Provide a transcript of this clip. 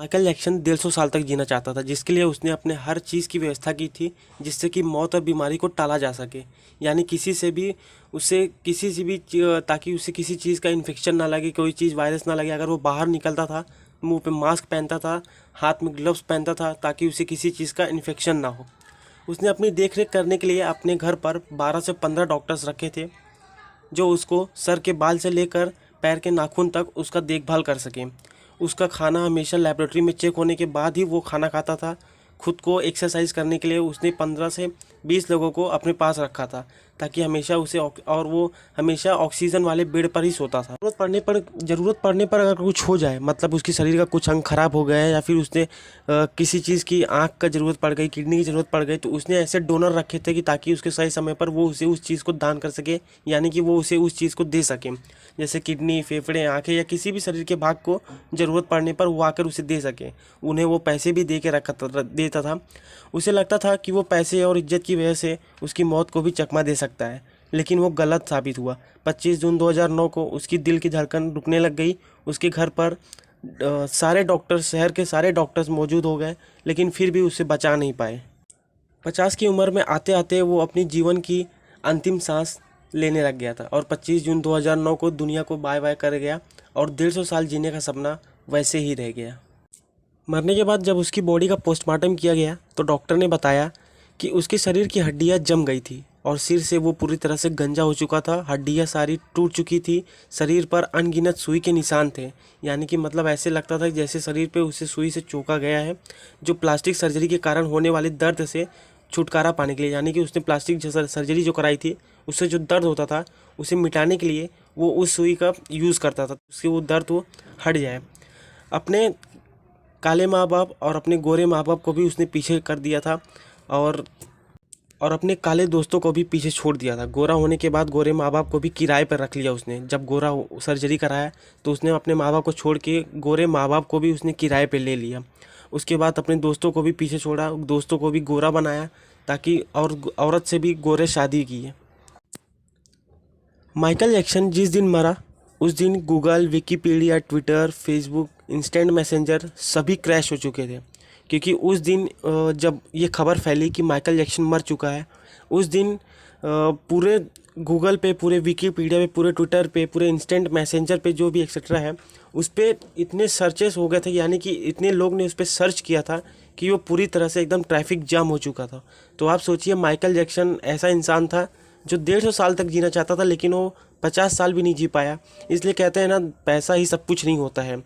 Michael Jackson 150 साल तक जीना चाहता था, जिसके लिए उसने अपने हर चीज़ की व्यवस्था की थी, जिससे कि मौत और बीमारी को टाला जा सके। यानी किसी से भी ताकि उसे किसी चीज़ का इन्फेक्शन ना लगे, कोई चीज़ वायरस ना लगे। अगर वो बाहर निकलता था, मुंह पे मास्क पहनता था, हाथ में ग्लव्स पहनता था, ताकि उसे किसी चीज़ का इन्फेक्शन ना हो। उसने अपनी देख रेख करने के लिए अपने घर पर 12 से 15 डॉक्टर्स रखे थे, जो उसको सर के बाल से लेकर पैर के नाखून तक उसका देखभाल कर सकें। उसका खाना हमेशा लेबोरेटरी में चेक होने के बाद ही वो खाना खाता था। खुद को एक्सरसाइज करने के लिए उसने 15 से 20 लोगों को अपने पास रखा था, ताकि हमेशा और वो हमेशा ऑक्सीजन वाले बेड पर ही सोता था। ज़रूरत पड़ने पर अगर कुछ हो जाए, मतलब उसकी शरीर का कुछ अंग खराब हो गया है, या फिर उसने किसी चीज़ की आँख का ज़रूरत पड़ गई, किडनी की ज़रूरत पड़ गई, तो उसने ऐसे डोनर रखे थे कि ताकि उसके सही समय पर वो उसे उस चीज़ को दान कर सके, यानी कि वो उसे उस चीज़ को दे सके। जैसे किडनी, फेफड़े, आँखें या किसी भी शरीर के भाग को ज़रूरत पड़ने पर वो आकर उसे दे सके। उन्हें वो पैसे भी देता था। उसे लगता था कि वो पैसे और इज्जत की वजह से उसकी मौत को भी चकमा दे सकता है, लेकिन वो गलत साबित हुआ। 25 जून 2009 को उसकी दिल की धड़कन रुकने लग गई। उसके घर पर शहर के सारे डॉक्टर्स मौजूद हो गए, लेकिन फिर भी उसे बचा नहीं पाए। 50 की उम्र में आते आते वो अपनी जीवन की अंतिम सांस लेने लग गया था, और 25 जून 2009 को दुनिया को बाय बाय कर गया, और 150 साल जीने का सपना वैसे ही रह गया। मरने के बाद जब उसकी बॉडी का पोस्टमार्टम किया गया, तो डॉक्टर ने बताया कि उसके शरीर की हड्डियां जम गई थी, और सिर से वो पूरी तरह से गंजा हो चुका था। हड्डियां सारी टूट चुकी थी। शरीर पर अनगिनत सुई के निशान थे, यानी कि मतलब ऐसे लगता था जैसे शरीर पे उसे सुई से चोका गया है, जो प्लास्टिक सर्जरी के कारण होने वाले दर्द से छुटकारा पाने के लिए। यानी कि उसने प्लास्टिक सर्जरी जो कराई थी, उससे जो दर्द होता था, उसे मिटाने के लिए वो उस सुई का यूज़ करता था, उसके वो दर्द वो हट जाए। अपने काले माँ बाप और अपने गोरे माँ बाप को भी उसने पीछे कर दिया था, और अपने काले दोस्तों को भी पीछे छोड़ दिया था। गोरा होने के बाद गोरे माँ बाप को भी किराए पर रख लिया उसने। जब गोरा सर्जरी कराया, तो उसने अपने माँ बाप को छोड़ के गोरे माँ बाप को भी उसने किराए पे ले लिया। उसके बाद अपने दोस्तों को भी पीछे छोड़ा, दोस्तों को भी गोरा बनाया, ताकि और औरत से भी गोरे शादी की है। माइकल जैक्सन जिस दिन मरा, उस दिन Google, Wikipedia, Twitter, Facebook, instant messenger सभी क्रैश हो चुके थे। क्योंकि उस दिन जब ये खबर फैली कि माइकल जैक्सन मर चुका है, उस दिन पूरे गूगल पे, पूरे विकिपीडिया पे, पूरे ट्विटर पे, पूरे इंस्टेंट मैसेंजर पे, जो भी एक्सेट्रा है, उस पर इतने सर्चेस हो गए थे, यानी कि इतने लोग ने उस पर सर्च किया था कि वो पूरी तरह से एकदम ट्रैफिक जाम हो चुका था। तो आप सोचिए, माइकल जैक्सन ऐसा इंसान था जो 150 साल तक जीना चाहता था, लेकिन वो 50 साल भी नहीं जी पाया। इसलिए कहते हैं ना, पैसा ही सब कुछ नहीं होता है।